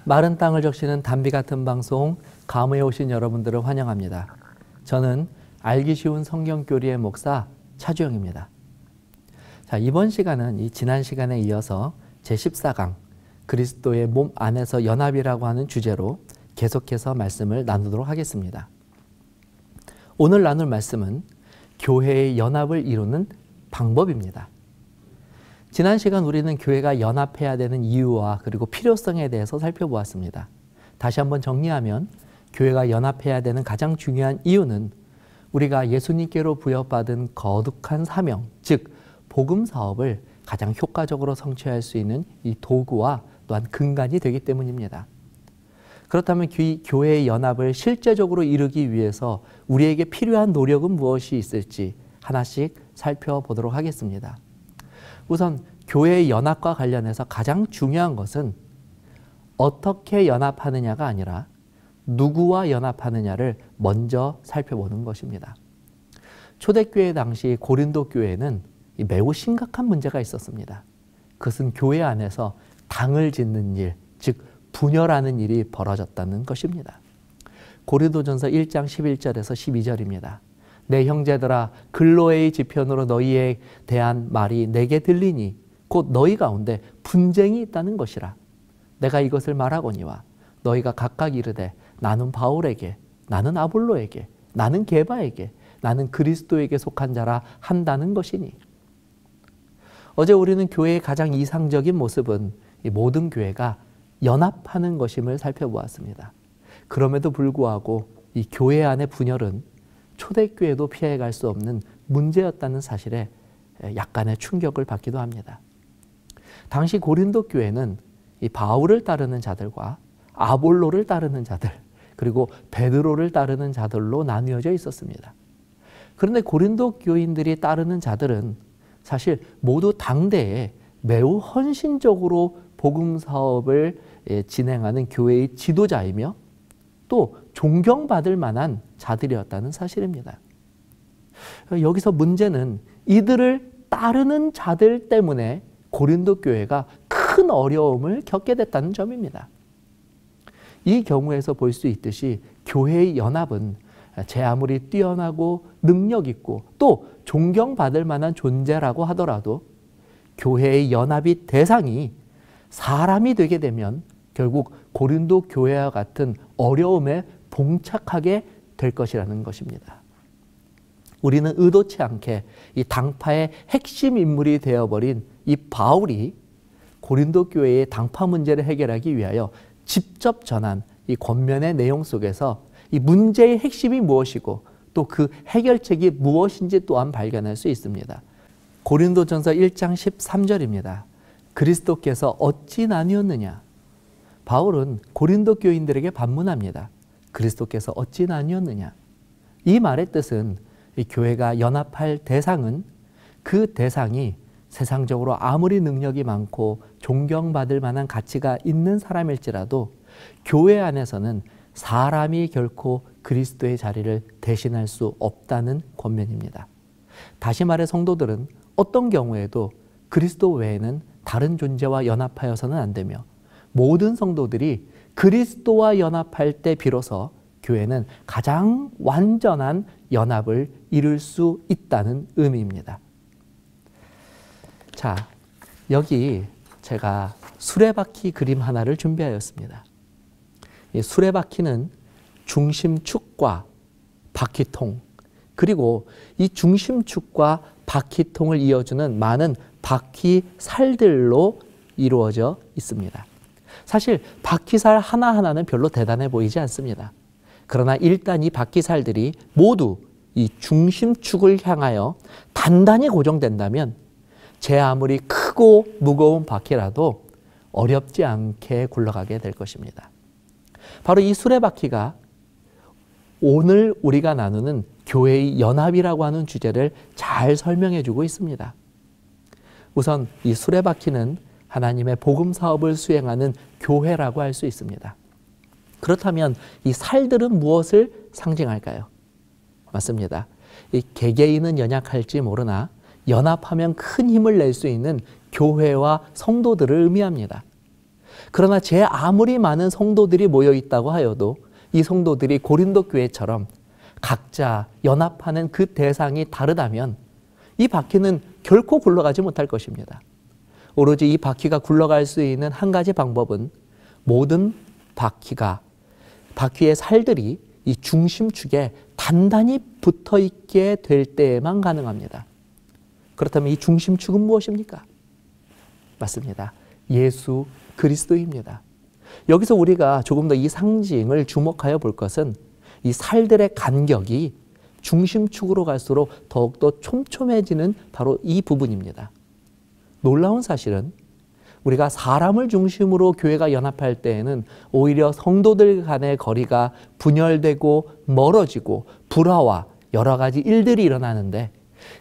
마른 땅을 적시는 단비 같은 방송 감회에 오신 여러분들을 환영합니다. 저는 알기 쉬운 성경교리의 목사 차주영입니다. 자, 이번 시간은 지난 시간에 이어서 제14강 그리스도의 몸 안에서 연합이라고 하는 주제로 계속해서 말씀을 나누도록 하겠습니다. 오늘 나눌 말씀은 교회의 연합을 이루는 방법입니다. 지난 시간 우리는 교회가 연합해야 되는 이유와 그리고 필요성에 대해서 살펴보았습니다. 다시 한번 정리하면 교회가 연합해야 되는 가장 중요한 이유는 우리가 예수님께로 부여받은 거룩한 사명, 즉 복음 사업을 가장 효과적으로 성취할 수 있는 이 도구와 또한 근간이 되기 때문입니다. 그렇다면 교회의 연합을 실제적으로 이루기 위해서 우리에게 필요한 노력은 무엇이 있을지 하나씩 살펴보도록 하겠습니다. 우선 교회의 연합과 관련해서 가장 중요한 것은 어떻게 연합하느냐가 아니라 누구와 연합하느냐를 먼저 살펴보는 것입니다. 초대교회 당시 고린도 교회는 매우 심각한 문제가 있었습니다. 그것은 교회 안에서 당을 짓는 일, 즉 분열하는 일이 벌어졌다는 것입니다. 고린도전서 1장 11절에서 12절입니다. 내 형제들아 근로의 지편으로 너희에 대한 말이 내게 들리니 곧 너희 가운데 분쟁이 있다는 것이라. 내가 이것을 말하거니와 너희가 각각 이르되 나는 바울에게, 나는 아볼로에게, 나는 게바에게, 나는 그리스도에게 속한 자라 한다는 것이니. 어제 우리는 교회의 가장 이상적인 모습은 이 모든 교회가 연합하는 것임을 살펴보았습니다. 그럼에도 불구하고 이 교회 안의 분열은 초대교회도 피해갈 수 없는 문제였다는 사실에 약간의 충격을 받기도 합니다. 당시 고린도 교회는 이 바울을 따르는 자들과 아볼로를 따르는 자들, 그리고 베드로를 따르는 자들로 나뉘어져 있었습니다. 그런데 고린도 교인들이 따르는 자들은 사실 모두 당대에 매우 헌신적으로 복음 사업을 진행하는 교회의 지도자이며 또 존경받을 만한 자들이었다는 사실입니다. 여기서 문제는 이들을 따르는 자들 때문에 고린도 교회가 큰 어려움을 겪게 됐다는 점입니다. 이 경우에서 볼 수 있듯이 교회의 연합은 제 아무리 뛰어나고 능력 있고 또 존경받을 만한 존재라고 하더라도 교회의 연합이 대상이 사람이 되게 되면 결국 고린도 교회와 같은 어려움에 봉착하게 될 것이라는 것입니다. 우리는 의도치 않게 이 당파의 핵심 인물이 되어버린 이 바울이 고린도 교회의 당파 문제를 해결하기 위하여 직접 전한 이 권면의 내용 속에서 이 문제의 핵심이 무엇이고 또 그 해결책이 무엇인지 또한 발견할 수 있습니다. 고린도전서 1장 13절입니다. 그리스도께서 어찌 나뉘었느냐? 바울은 고린도 교인들에게 반문합니다. 그리스도께서 어찌 나뉘었느냐? 이 말의 뜻은 이 교회가 연합할 대상은 그 대상이 세상적으로 아무리 능력이 많고 존경받을 만한 가치가 있는 사람일지라도 교회 안에서는 사람이 결코 그리스도의 자리를 대신할 수 없다는 권면입니다. 다시 말해 성도들은 어떤 경우에도 그리스도 외에는 다른 존재와 연합하여서는 안 되며 모든 성도들이 그리스도와 연합할 때 비로소 교회는 가장 완전한 연합을 이룰 수 있다는 의미입니다. 자, 여기 제가 수레바퀴 그림 하나를 준비하였습니다. 이 수레바퀴는 중심축과 바퀴통, 그리고 이 중심축과 바퀴통을 이어주는 많은 바퀴살들로 이루어져 있습니다. 사실 바퀴살 하나하나는 별로 대단해 보이지 않습니다. 그러나 일단 이 바퀴살들이 모두 이 중심축을 향하여 단단히 고정된다면 제 아무리 크고 무거운 바퀴라도 어렵지 않게 굴러가게 될 것입니다. 바로 이 수레바퀴가 오늘 우리가 나누는 교회의 연합이라고 하는 주제를 잘 설명해 주고 있습니다. 우선 이 수레바퀴는 하나님의 복음 사업을 수행하는 교회라고 할 수 있습니다. 그렇다면 이 살들은 무엇을 상징할까요? 맞습니다. 이 개개인은 연약할지 모르나 연합하면 큰 힘을 낼 수 있는 교회와 성도들을 의미합니다. 그러나 제 아무리 많은 성도들이 모여 있다고 하여도 이 성도들이 고린도 교회처럼 각자 연합하는 그 대상이 다르다면 이 바퀴는 결코 굴러가지 못할 것입니다. 오로지 이 바퀴가 굴러갈 수 있는 한 가지 방법은 모든 바퀴의 살들이 이 중심축에 단단히 붙어 있게 될 때에만 가능합니다. 그렇다면 이 중심축은 무엇입니까? 맞습니다. 예수 그리스도입니다. 여기서 우리가 조금 더 이 상징을 주목하여 볼 것은 이 살들의 간격이 중심축으로 갈수록 더욱더 촘촘해지는 바로 이 부분입니다. 놀라운 사실은 우리가 사람을 중심으로 교회가 연합할 때에는 오히려 성도들 간의 거리가 분열되고 멀어지고 불화와 여러 가지 일들이 일어나는데,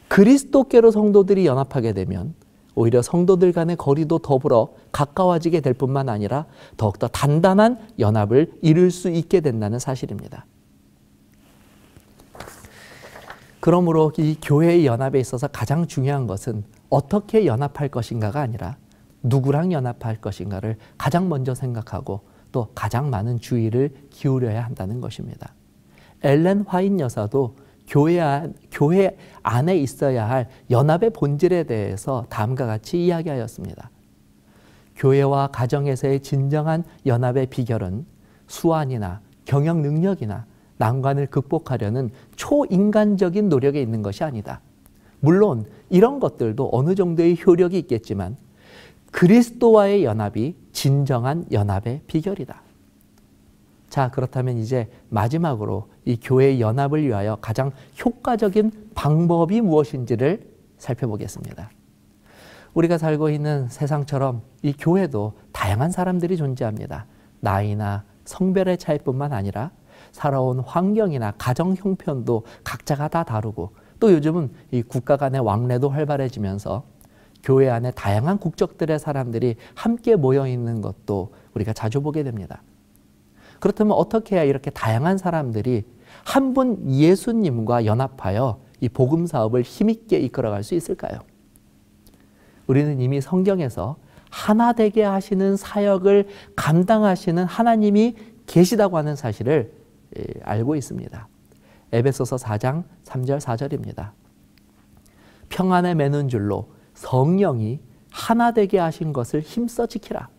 그리스도께로 성도들이 연합하게 되면 오히려 성도들 간의 거리도 더불어 가까워지게 될 뿐만 아니라 더욱더 단단한 연합을 이룰 수 있게 된다는 사실입니다. 그러므로 이 교회의 연합에 있어서 가장 중요한 것은 어떻게 연합할 것인가가 아니라 누구랑 연합할 것인가를 가장 먼저 생각하고 또 가장 많은 주의를 기울여야 한다는 것입니다. 엘렌 화이트 여사도 교회 안에 있어야 할 연합의 본질에 대해서 다음과 같이 이야기하였습니다. 교회와 가정에서의 진정한 연합의 비결은 수완이나 경영 능력이나 난관을 극복하려는 초인간적인 노력에 있는 것이 아니다. 물론 이런 것들도 어느 정도의 효력이 있겠지만 그리스도와의 연합이 진정한 연합의 비결이다. 자, 그렇다면 이제 마지막으로 이 교회의 연합을 위하여 가장 효과적인 방법이 무엇인지를 살펴보겠습니다. 우리가 살고 있는 세상처럼 이 교회도 다양한 사람들이 존재합니다. 나이나 성별의 차이뿐만 아니라 살아온 환경이나 가정 형편도 각자가 다 다르고, 또 요즘은 이 국가 간의 왕래도 활발해지면서 교회 안에 다양한 국적들의 사람들이 함께 모여 있는 것도 우리가 자주 보게 됩니다. 그렇다면 어떻게 해야 이렇게 다양한 사람들이 한 분 예수님과 연합하여 이 복음 사업을 힘있게 이끌어갈 수 있을까요? 우리는 이미 성경에서 하나 되게 하시는 사역을 감당하시는 하나님이 계시다고 하는 사실을 알고 있습니다. 에베소서 4장 3절 4절입니다. 평안에 매는 줄로 성령이 하나 되게 하신 것을 힘써 지키라.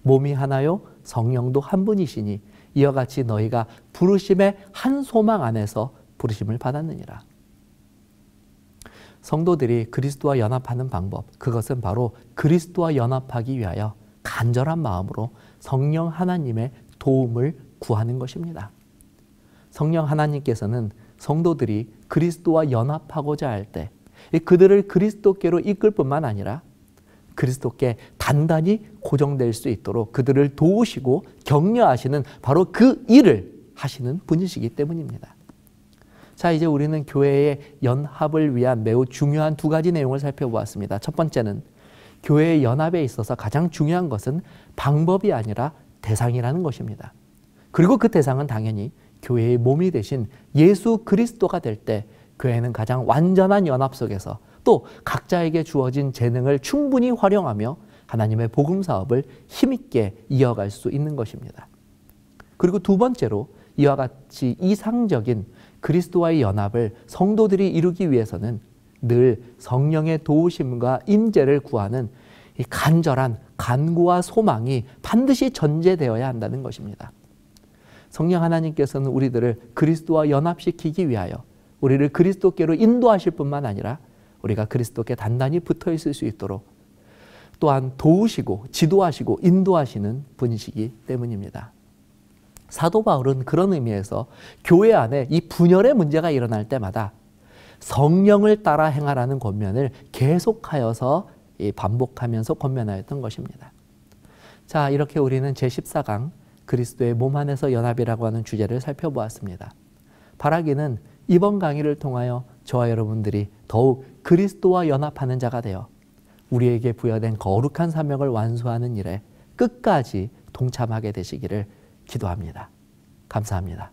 몸이 하나요 성령도 한 분이시니 이와 같이 너희가 부르심의 한 소망 안에서 부르심을 받았느니라. 성도들이 그리스도와 연합하는 방법, 그것은 바로 그리스도와 연합하기 위하여 간절한 마음으로 성령 하나님의 도움을 구하는 것입니다. 성령 하나님께서는 성도들이 그리스도와 연합하고자 할 때 그들을 그리스도께로 이끌 뿐만 아니라 그리스도께 단단히 고정될 수 있도록 그들을 도우시고 격려하시는 바로 그 일을 하시는 분이시기 때문입니다. 자, 이제 우리는 교회의 연합을 위한 매우 중요한 두 가지 내용을 살펴보았습니다. 첫 번째는 교회의 연합에 있어서 가장 중요한 것은 방법이 아니라 대상이라는 것입니다. 그리고 그 대상은 당연히 교회의 몸이 되신 예수 그리스도가 될 때 교회는 가장 완전한 연합 속에서 또 각자에게 주어진 재능을 충분히 활용하며 하나님의 복음 사업을 힘있게 이어갈 수 있는 것입니다. 그리고 두 번째로 이와 같이 이상적인 그리스도와의 연합을 성도들이 이루기 위해서는 늘 성령의 도우심과 임재를 구하는 이 간절한 간구와 소망이 반드시 전제되어야 한다는 것입니다. 성령 하나님께서는 우리들을 그리스도와 연합시키기 위하여 우리를 그리스도께로 인도하실 뿐만 아니라 우리가 그리스도께 단단히 붙어 있을 수 있도록 또한 도우시고 지도하시고 인도하시는 분이시기 때문입니다. 사도 바울은 그런 의미에서 교회 안에 이 분열의 문제가 일어날 때마다 성령을 따라 행하라는 권면을 계속하여서 반복하면서 권면하였던 것입니다. 자, 이렇게 우리는 제14강 그리스도의 몸 안에서 연합이라고 하는 주제를 살펴보았습니다. 바라기는 이번 강의를 통하여 저와 여러분들이 더욱 그리스도와 연합하는 자가 되어 우리에게 부여된 거룩한 사명을 완수하는 일에 끝까지 동참하게 되시기를 기도합니다. 감사합니다.